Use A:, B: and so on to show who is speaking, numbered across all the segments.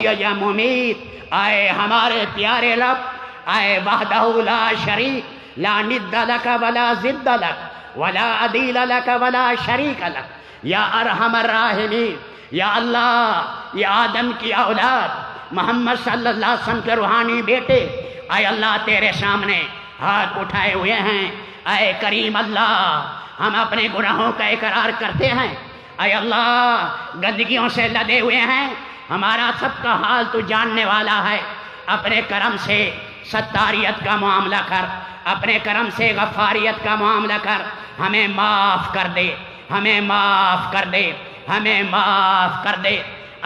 A: یا ممیت، آئے ہمارے پیارے رب، آئے وحدہ لا شریک، لا ند لک ولا ضد لک ولا عدیل لک ولا شریک لک، یا ارحم الراحمین، یا اللہ، یا آدم کی اولاد محمد صلی اللہ علیہ وسلم کے روحانی بیٹے، اے اللہ تیرے سامنے ہاتھ اٹھائے ہوئے ہیں۔ اے کریم اللہ، ہم اپنے گناہوں کا اقرار کرتے ہیں، اے اللہ گندگیوں سے لدے ہوئے ہیں، ہمارا سب کا حال تو جاننے والا ہے۔ اپنے کرم سے ستاریت کا معاملہ کر، اپنے کرم سے غفاریت کا معاملہ کر، ہمیں معاف کر دے، ہمیں معاف کر دے، ہمیں معاف کر دے۔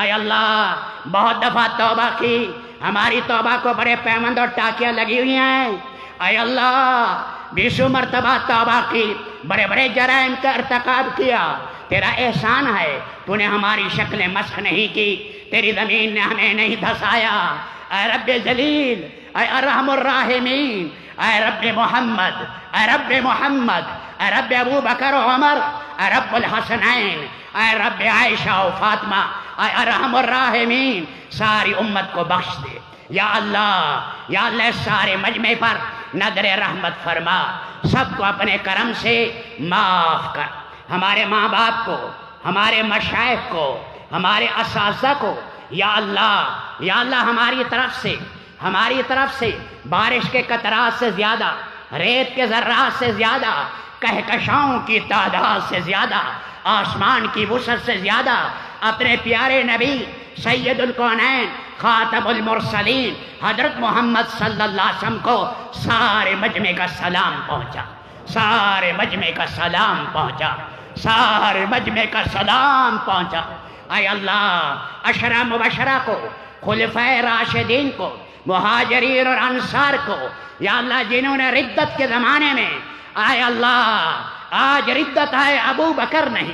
A: اے اللہ بہت دفعہ توبہ کی، ہماری توبہ کو بڑے پیمند اور ٹاکیاں لگی ہوئی ہیں۔ اے اللہ 20 مرتبہ توبہ کی، بڑے بڑے جرائم کا ارتکاب کیا، تیرا احسان ہے تو نے ہماری شکلیں مسخ نہیں کی، تیری زمین نے ہمیں نہیں دھسایا۔ اے رب جلیل، اے ارحم الراحمین، اے رب محمد، اے رب محمد، اے رب ابو بکر و عمر، اے رب الحسنین، اے رب عائشہ و فاطمہ، اے ارحم الراحمین، ساری امت کو بخش دے یا اللہ۔ یا اللہ سارے مجمع پر نظر رحمت فرما، سب کو اپنے کرم سے معاف کر۔ ہمارے ماں باپ کو، ہمارے مشائخ کو، ہمارے اساتذہ کو یا اللہ، یا اللہ ہماری طرف سے بارش کے قطرات سے زیادہ، ریت کے ذرات سے زیادہ، کہکشاؤں کی تعداد سے زیادہ، آسمان کی وسعت سے زیادہ اپنے پیارے نبی سید الکونین خاتم المرسلین حضرت محمد صلی اللہ علیہ وسلم کو سارے مجمع کا سلام پہنچا، سارے مجمع کا سلام پہنچا، سارے مجمع کا سلام پہنچا۔ اے اللہ عشرہ مبشرہ کو، خلفائے راشدین کو، مہاجرین اور انصار کو یا اللہ جنہوں نے ردت کے زمانے میں، اے اللہ آج ردت ہے ابو بکر نہیں،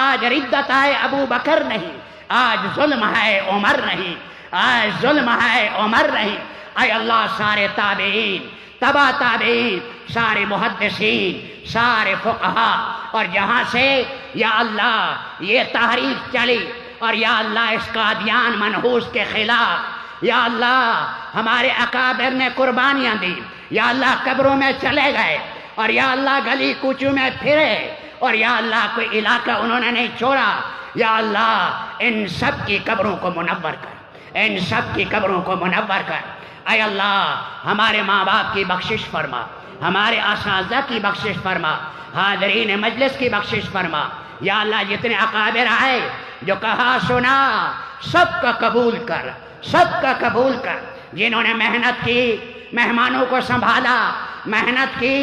A: آج ردت ہے ابو بکر نہیں، آج ظلم ہے عمر نہیں، آج ظلم ہے عمر نہیں۔ اے اللہ سارے تابعین، تبع تابعین، سارے محدثین، سارے فقہا، اور جہاں سے یا اللہ یہ تحریک چلی اور یا اللہ اس قادیان منحوس کے خلاف یا اللہ ہمارے اکابر نے قربانیاں دی، یا اللہ قبروں میں چلے گئے اور یا اللہ گلی کوچوں میں پھرے اور یا اللہ کوئی علاقہ انہوں نے نہیں چھوڑا، یا اللہ ان سب کی قبروں کو منور کر، ان سب کی قبروں کو منور کر۔ اے اللہ ہمارے ماں باپ کی بخشش فرما، ہمارے اساتذہ کی بخشش فرما، حاضرین مجلس کی بخشش فرما، یا اللہ جتنے اکابر آئے جو کہا سنا سب کا قبول کر، سب کا قبول کر، جنہوں نے محنت کی مہمانوں کو سنبھالا، محنت کی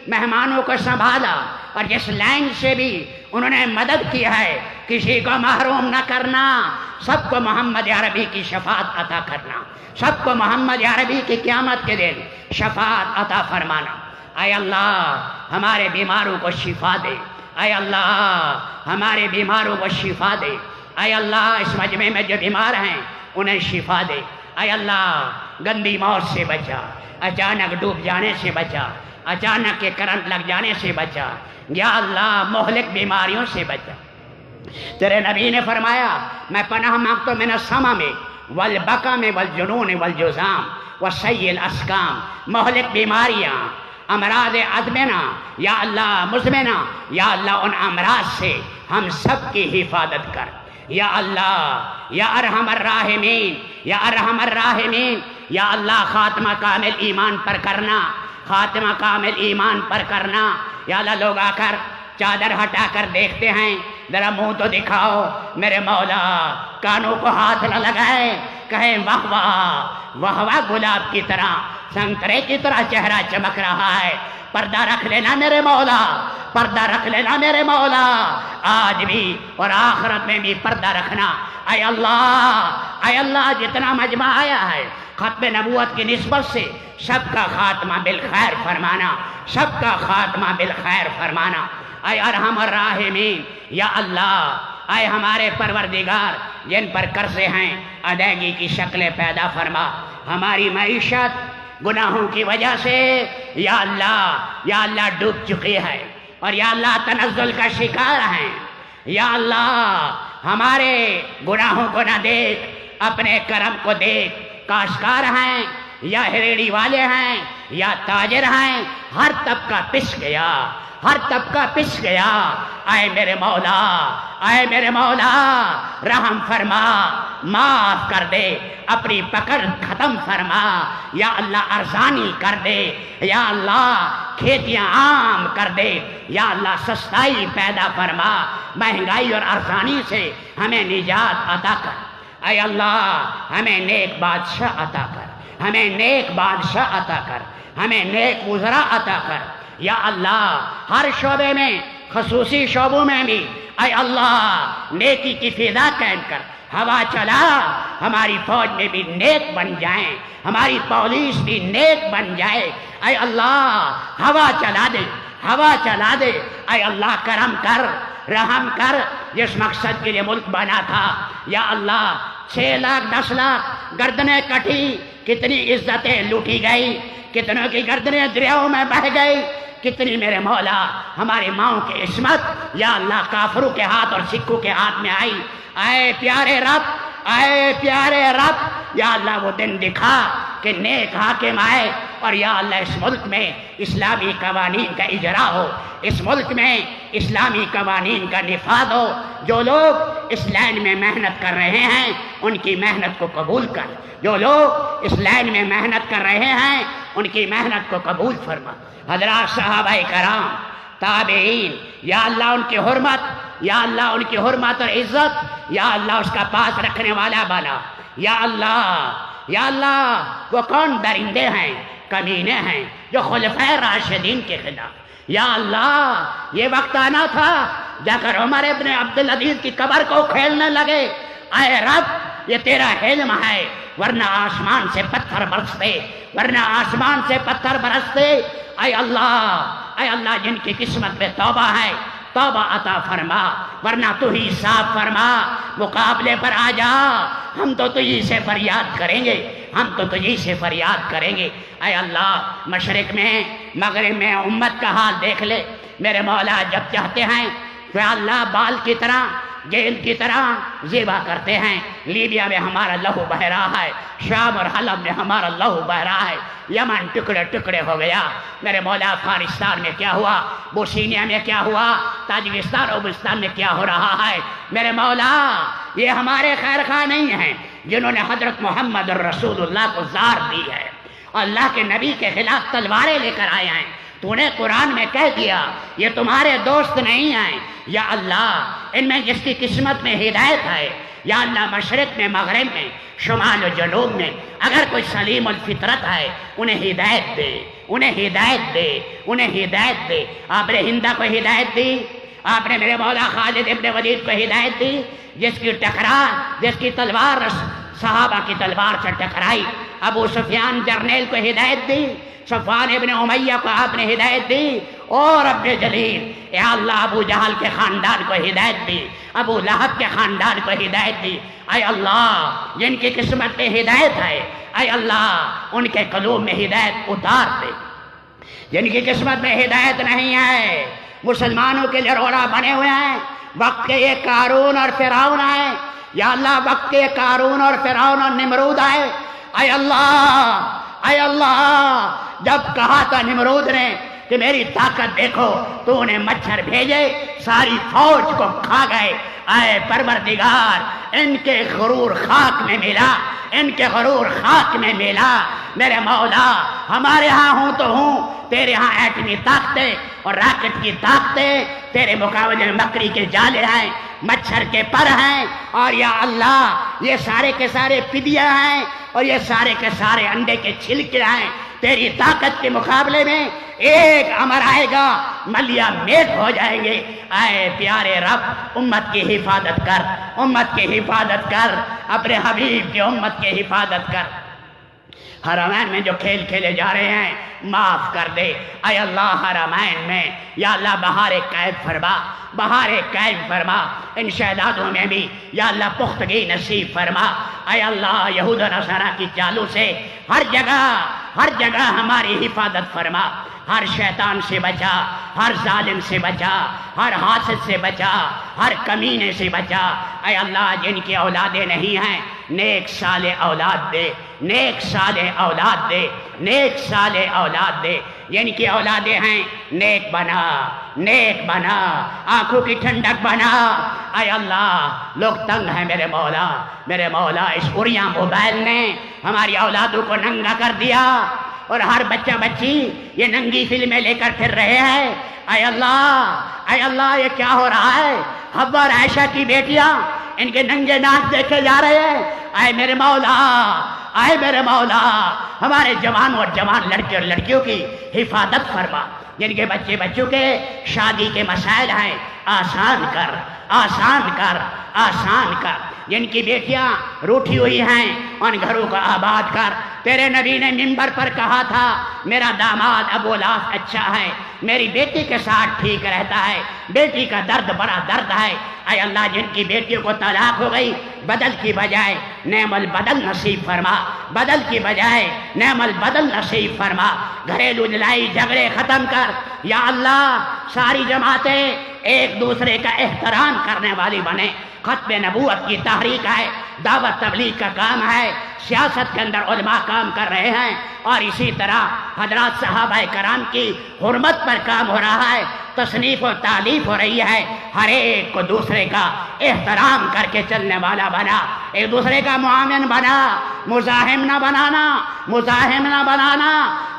A: مہمانوں کو سنبھالا، اور جس لائن سے بھی انہوں نے مدد کی ہے کسی کو محروم نہ کرنا، سب کو محمد عربی کی شفاعت عطا کرنا، سب کو محمد عربی کی قیامت کے دن شفاعت عطا فرمانا۔ اے اللہ ہمارے بیماروں کو شفا دے، اے اللہ ہمارے بیماروں کو شفا دے، اے اللہ اس مجمع میں جو بیمار ہیں انہیں شفا دے، اے اللہ گندی موت سے بچا، اچانک ڈوب جانے سے بچا، اچانک کے کرنٹ لگ جانے سے بچا، یا اللہ مہلک بیماریوں سے بچا۔ تیرے نبی نے فرمایا میں پناہ مانگتا ہوں من السمم والبکم والجنون والجذام وسیء الاسقام، مہلک بیماریاں، امراض ازمنہ یا اللہ مزمنہ، یا اللہ ان امراض سے ہم سب کی حفاظت کر، یا اللہ یا ارحم الراحمین، یا ارحم الراحمین، یا اللہ خاتمہ کامل ایمان پر کرنا، خاتمہ کامل ایمان پر کرنا۔ یا اللہ لوگ آ کر چادر ہٹا کر دیکھتے ہیں، ذرا منہ تو دکھاؤ میرے مولا، کانوں کو ہاتھ نہ لگائے، کہیں واہ واہ واہ واہ، گلاب کی طرح سنترے کی طرح چہرہ چمک رہا ہے، پردہ رکھ لینا میرے مولا، پردہ رکھ لینا میرے مولا، آج بھی اور آخرت میں بھی پردہ رکھنا۔ اے اللہ جتنا مجمع آیا ہے ختم نبوت کی نسبت سے سب کا خاتمہ بالخیر فرمانا، سب کا خاتمہ بالخیر فرمانا۔ اے ارحم الراحمین، یا اللہ اے ہمارے پروردگار جن پر قرضے ہیں ادائیگی کی شکلیں پیدا فرما، ہماری معیشت گناہوں کی وجہ سے یا اللہ ڈوب چکی ہے اور یا اللہ تنزل کا شکار ہیں، یا اللہ ہمارے گناہوں کو نہ دیکھ، اپنے کرم کو دیکھ، کاشتکار ہیں یا ریڑھی والے ہیں یا تاجر ہیں، ہر طبقہ پس گیا، ہر طبقہ پس گیا۔ اے میرے مولا، اے میرے مولا، رحم فرما، معاف کر دے، اپنی پکڑ ختم فرما، یا اللہ ارزانی کر دے، یا اللہ کھیتیاں عام کر دے، یا اللہ سستائی پیدا فرما، مہنگائی اور ارزانی سے ہمیں نجات عطا کر۔ اے اللہ ہمیں نیک بادشاہ عطا کر، ہمیں نیک بادشاہ عطا کر، ہمیں نیک وزراء عطا کر، یا اللہ ہر شعبے میں، خصوصی شعبوں میں بھی اے اللہ نیکی کی فضا قائم کر، ہوا چلا، ہماری فوج میں بھی نیک بن جائیں، ہماری پولیس بھی نیک بن جائے، اے اللہ ہوا چلا دے، ہوا چلا دے، اے اللہ کرم کر، رحم کر، جس مقصد کے لیے ملک بنا تھا، یا اللہ 6 لاکھ 10 لاکھ گردنیں کٹی، کتنی عزتیں لوٹی گئی، کتنوں کی گردنیں دریاؤں میں بہہ گئی، کتنی میرے مولا ہماری ماؤں کی عصمت یا اللہ کافروں کے ہاتھ اور سکھوں کے ہاتھ میں آئی۔ اے پیارے رب، اے پیارے رب، یا اللہ وہ دن دکھا کہ نیک حاکم آئے، اور یا اللہ اس ملک میں اسلامی قوانین کا اجرا ہو، اس ملک میں اسلامی قوانین کا نفاذ ہو، جو لوگ اس لائن میں محنت کر رہے ہیں ان کی محنت کو قبول کر، جو لوگ اس لائن میں محنت کر رہے ہیں ان کی محنت کو قبول فرما۔ حضرات صحابہ کرام، تابعین، یا اللہ ان کی حرمت، یا اللہ ان کی حرمت اور عزت، یا اللہ اس کا پاس رکھنے والا بنا، یا اللہ وہ کون درندے ہیں، کمینے ہیں جو خلفائے راشدین کے خلاف، یا اللہ یہ وقت آنا تھا جا کر عمر ابن عبدالعزیز کی قبر کو کھیلنے لگے۔ اے رب یہ تیرا علم ہے، ورنہ آسمان سے پتھر برستے، ورنہ آسمان سے پتھر برستے۔ اے اللہ جن کی قسمت میں توبہ ہے توبہ عطا فرما، ورنہ تو ہی صاف فرما، مقابلے پر آ جا، ہم تو تجھی سے فریاد کریں گے، ہم تو تجھی سے فریاد کریں گے۔ اے اللہ مشرق میں مغرب میں امت کا حال دیکھ لے، میرے مولا جب چاہتے ہیں تو اللہ بال کی طرح، گیند کی طرح ذبح کرتے ہیں۔ لیبیا میں ہمارا لہو بہ رہا ہے، شام اور حلب میں ہمارا لہو بہ رہا ہے، یمن ٹکڑے ٹکڑے ہو گیا، میرے مولا افغانستان میں کیا ہوا، بوسنیا میں کیا ہوا، تاجکستان اور بلوچستان میں کیا ہو رہا ہے۔ میرے مولا یہ ہمارے خیر خواہ نہیں ہیں جنہوں نے حضرت محمد رسول اللہ کو زار دی ہے، اللہ کے نبی کے خلاف تلواریں لے کر آئے ہیں۔ تو نے قرآن میں کہہ دیا یہ تمہارے دوست نہیں ہیں، یا اللہ ان میں جس کی قسمت میں ہدایت ہے، یا اللہ مشرق میں مغرب میں شمال و جنوب میں اگر کوئی سلیم الفطرت ہے انہیں ہدایت دے، انہیں ہدایت دے، انہیں ہدایت دے۔ آپ نے ہندا کو ہدایت دی، آپ نے میرے مولا خالد ابن ولید کو ہدایت دی، جس کی تلوار صحابہ کی تلوار سے ٹکرائی۔ ابو سفیان جرنیل کو ہدایت دی، صفوان ابن امیہ کو آپ نے ہدایت دی، اور رب جلیل یا اللہ ابو جہل کے خاندان کو ہدایت دی، ابو لہب کے خاندان کو ہدایت دی۔ اے اللہ جن کی قسمت میں ہدایت ہے، اے اللہ ان کے قلوب میں ہدایت اتار دے۔ جن کی قسمت میں ہدایت نہیں ہے، مسلمانوں کے لیے روڑا بنے ہوئے ہیں، وقت کے یہ قارون اور فرعون آئے، یا اللہ وقت کے قارون اور فرعون اور نمرود آئے۔ اے اللہ جب کہا تھا نمرود نے کہ میری طاقت دیکھو تو انہیں مچھر بھیجے، ساری فوج کو کھا گئے۔ اے پروردگار ان کے غرور خاک میں ملا، ان کے غرور خاک میں ملا۔ میرے مولا ہمارے ہاں ہوں تو ہوں، تیرے ہاں ایٹمی طاقتیں اور راکٹ کی طاقتیں تیرے مقابلے میں مکڑی کے جالے ہیں، مچھر کے پر ہیں، اور یا اللہ یہ سارے کے سارے پدیاں ہیں، اور یہ سارے کے سارے انڈے کے چھلکے ہیں۔ تیری طاقت کے مقابلے میں ایک امر آئے گا، ملیا میٹ ہو جائیں گے۔ اے پیارے رب امت کی حفاظت کر، امت کی حفاظت کر، اپنے حبیب کی امت کی حفاظت کر۔ حرمین میں جو کھیل کھیلے جا رہے ہیں معاف کر دے۔ اے اللہ حرمین میں یا اللہ بہار قائم فرما، بہار قائم فرما، ان شہدادوں میں بھی یا اللہ پختگی نصیب فرما۔ اے اللہ یہود و نصارہ کی چالوں سے ہر جگہ ہماری حفاظت فرما، ہر شیطان سے بچا، ہر ظالم سے بچا، ہر حاسد سے بچا، ہر کمینے سے بچا۔ اے اللہ جن کی اولادیں نہیں ہیں نیک صالح اولاد دے، نیک صالح اولاد دے، نیک صالح اولاد دے، جن کی اولادیں ہیں نیک بنا، نیک بنا، آنکھوں کی ٹھنڈک بنا۔ اے اللہ لوگ تنگ ہیں میرے مولا، میرے مولا اس اڑیاں موبائل نے ہماری اولادوں کو ننگا کر دیا، اور ہر بچہ بچی یہ ننگی فلمیں لے کر پھر رہے ہیں۔ اے اللہ یہ کیا ہو رہا ہے؟ حوا اور عائشہ کی بیٹیاں ان کے ننگے ناچ دیکھے جا رہے ہیں۔ اے میرے مولا، اے میرے مولا، ہمارے جوانوں اور جوان لڑکے اور لڑکیوں کی حفاظت فرما، جن کے بچوں کے شادی کے مسائل ہیں آسان کر، آسان کر، آسان کر، جن کی بیٹیاں روٹھی ہوئی ہیں ان گھروں کو آباد کر۔ تیرے نبی نے منبر پر کہا تھا میرا داماد ابو لاس اچھا ہے، میری بیٹی کے ساتھ ٹھیک رہتا ہے، بیٹی کا درد بڑا درد ہے۔ اے اللہ جن کی بیٹیوں کو طلاق ہو گئی بدل کی بجائے نعم البدل نصیب فرما، بدل کی بجائے نعم البدل نصیب فرما، گھریلو لڑائی جھگڑے ختم کر یا اللہ، ساری جماعتیں ایک دوسرے کا احترام کرنے والی بنے۔ ختم نبوت کی تحریک ہے، دعوت تبلیغ کا کام ہے، سیاست کے اندر علماء کام کر رہے ہیں، اور اسی طرح حضرات صحابہ کرام کی حرمت پر کام ہو رہا ہے، تصنیف و تالیف ہو رہی ہے۔ ہر ایک کو دوسرے کا احترام کر کے چلنے والا بنا، ایک دوسرے کا معاون بنا، مزاحم نہ بنانا، مزاحم نہ بنانا،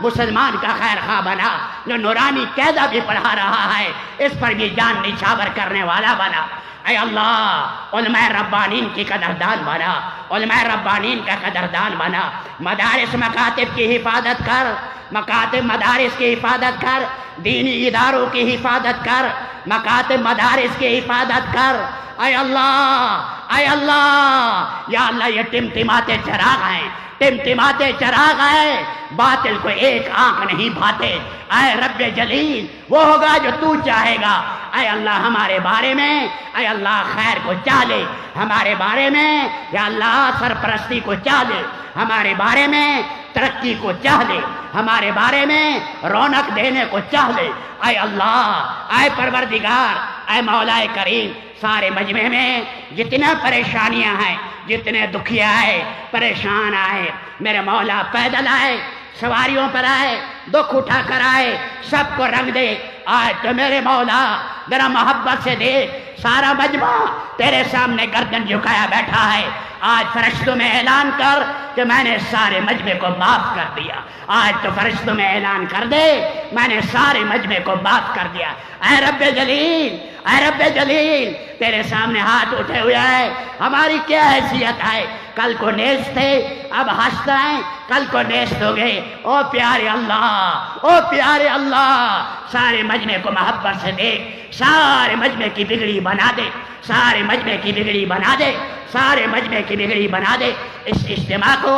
A: مسلمان کا خیر خواہ بنا، جو نورانی قاعدہ بھی پڑھا رہا ہے اس پر بھی جان نچھاور کرنے والا بنا۔ اے اللہ علماء ربانین کی قدردان بنا، علماء ربانین کا قدردان بنا، مدارس مکاتب کی حفاظت کر، مکاتب مدارس کی حفاظت کر، دینی اداروں کی حفاظت کر، مکاتب مدارس کی حفاظت کر۔ اے اللہ، اے اللہ، یا اللہ یہ ٹمٹماتے چراغ ہیں، ٹمٹماتے چراغ ہے، باطل کو ایک آنکھ نہیں بھاتے۔ اے رب جلیل وہ ہوگا جو تو چاہے گا۔ اے اللہ ہمارے بارے میں، اے اللہ خیر کو چاہے ہمارے بارے میں، یا اللہ سرپرستی کو چاہے ہمارے بارے میں، ترقی کو چاہے ہمارے بارے میں، رونق دینے کو چاہے۔ اے اللہ، اے پروردگار، اے مولا کریم، سارے مجمع میں جتنا پریشانیاں ہیں، جتنے دکھیا آئے، پریشان آئے، میرے مولا پیدل آئے، سواریوں پر آئے، دکھ اٹھا کر آئے، سب کو رنگ دے۔ آج تو میرے مولا ذرا محبت سے دیکھ، سارا مجمع تیرے سامنے گردن جھکایا بیٹھا ہے۔ آج فرشتوں میں اعلان کر کہ میں نے سارے مجمع کو معاف کر دیا۔ آج تو فرشتوں میں اعلان کر دے میں نے سارے مجمع کو معاف کر دیا۔ اے رب جلیل، اے رب جلیل، تیرے سامنے ہاتھ اٹھے ہوئے ہیں، ہماری کیا حیثیت ہے؟ کل کو نیست تھے، اب ہنستے ہیں، کل کو نیست ہو گئے۔ او پیارے اللہ، او پیارے اللہ، سارے مجمع کو محبت سے دیکھ، سارے مجمع کی بگڑی بنا دے، سارے مجمع کی بگڑی بنا دے، سارے مجمع کی بگڑی بنا دے۔ اس اجتماع کو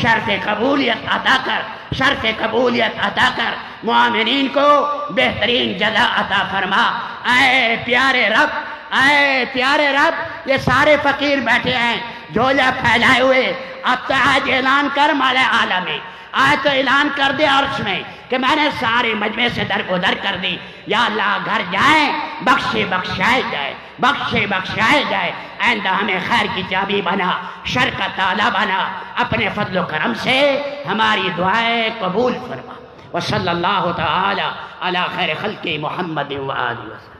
A: شرف قبولیت عطا کر، شرف قبولیت عطا کر، مومنین کو بہترین جزا عطا فرما۔ اے پیارے رب، اے پیارے رب، یہ سارے فقیر بیٹھے ہیں جھولا پھیلائے ہوئے، اب تو آج اعلان کر مالے عالم میں، آج تو اعلان کر دے عرش میں کہ میں نے سارے مجمع سے درگزر کر دی۔ یا اللہ گھر جائیں، بخشے بخشائے جائے، بخشے بخشائے جائے، آئندہ ہمیں خیر کی چابی بنا، شر کا تالا بنا، اپنے فضل و کرم سے ہماری دعائیں قبول فرما۔ وصلی اللہ تعالی علی خیر خلق محمد و آلہ وسلم۔